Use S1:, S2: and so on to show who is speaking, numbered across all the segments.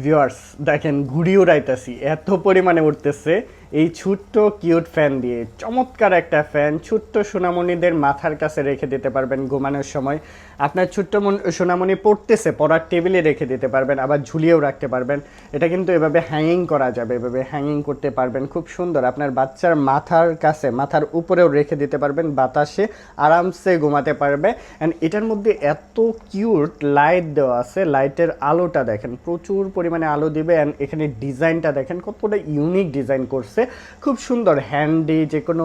S1: Viewers দেখেন ঘুড়ি উড়াইতেছি এত পরিমাণে উঠতেছে এই ছোট্ট কিউট ফ্যান দিয়ে। চমৎকার একটা ফ্যান, ছোট্ট সোনামণিদের মাথার কাছে রেখে দিতে পারবেন ঘুমানোর সময়। আপনার ছোট্ট সোনামণি পড়তেছে, পড়ার টেবিলে রেখে দিতে পারবেন, আবার ঝুলিয়েও রাখতে পারবেন। এটা কিন্তু এভাবে হ্যাঙ্গিং করা যাবে, এভাবে হ্যাঙ্গিং করতে পারবেন, খুব সুন্দর। আপনার বাচ্চার মাথার কাছে, মাথার উপরেও রেখে দিতে পারবেন, বাতাসে আরামসে ঘুমাতে পারবে। অ্যান্ড এটার মধ্যে এত কিউট লাইট দেওয়া আছে, লাইটের আলোটা দেখেন, প্রচুর পরিমাণে আলো দিবে। অ্যান্ড এখানে ডিজাইনটা দেখেন কতটা ইউনিক ডিজাইন করছে, খুব সুন্দর। হ্যান্ডি যে কোনো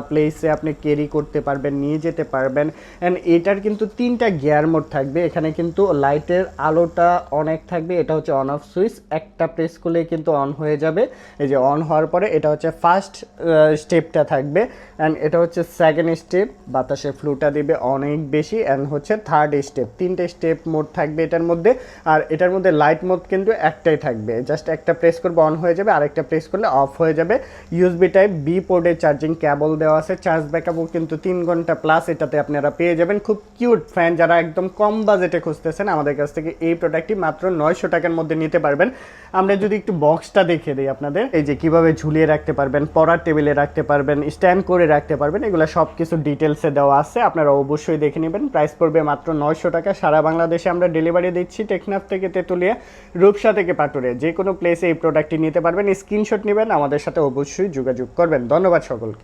S1: প্লেসে আপনি ক্যারি করতে পারবেন, নিয়ে যেতে পারবেন। অ্যান্ড এটার কিন্তু 3টা গিয়ার মোড থাকবে। এখানে কিন্তু লাইটের আলোটা অনেক থাকবে, এটা হচ্ছে অন অফ সুইচ, একটা প্রেস করলেই কিন্তু অন হয়ে যাবে। এই যে অন হওয়ার পরে এটা হচ্ছে ফার্স্ট স্টেপটা থাকবে, অ্যান্ড এটা হচ্ছে সেকেন্ড স্টেপ, বাতাসে ফ্লুটা দিবে অনেক বেশি। অ্যান্ড হচ্ছে থার্ড স্টেপ, 3টে স্টেপ মোড থাকবে এটার মধ্যে। আর এটার মধ্যে লাইট মোড কিন্তু একটাই থাকবে, জাস্ট একটা প্রেস করবে অন হয়ে যাবে, আরেকটা প্রেস করলে অফ হয়ে যাবে। ইউএসবি টাইপ বি পোর্টে চার্জিং কেবল দেওয়া আছে, চার্জ ব্যাকআপও কিন্তু 3 ঘন্টা প্লাস এটাতে আপনারা পেয়ে যাবেন। খুব কিউট ফ্যান, যারা একদম কম বাজেটে খুঁজতেছেন আমাদের কাছ থেকে এই প্রোডাক্টটি মাত্র 900 টাকার মধ্যে নিতে পারবেন। আমরা যদি একটু বক্সটা দেখে দিই আপনাদের, এই যে কিভাবে ঝুলিয়ে রাখতে পারবেন, পড়ার টেবিলে রাখতে পারবেন, স্ট্যান্ড করে রাখতে পারবেন, এগুলো সব কিছু ডিটেলসে দেওয়া আছে, আপনারা অবশ্যই দেখে নেবেন। প্রাইস পড়বে মাত্র 900 টাকা। সারা বাংলাদেশে আমরা ডেলিভারি দিচ্ছি, টেকনাফ থেকে তেঁতুলিয়া, রূপসা থেকে পাটুরিয়া, যে কোনো প্লেসে এই প্রোডাক্টটি নিতে পারবেন। স্ক্রিনশট নেবেন, আমাদের সাথে অবশ্যই যোগাযোগ করবেন। ধন্যবাদ সকলকে।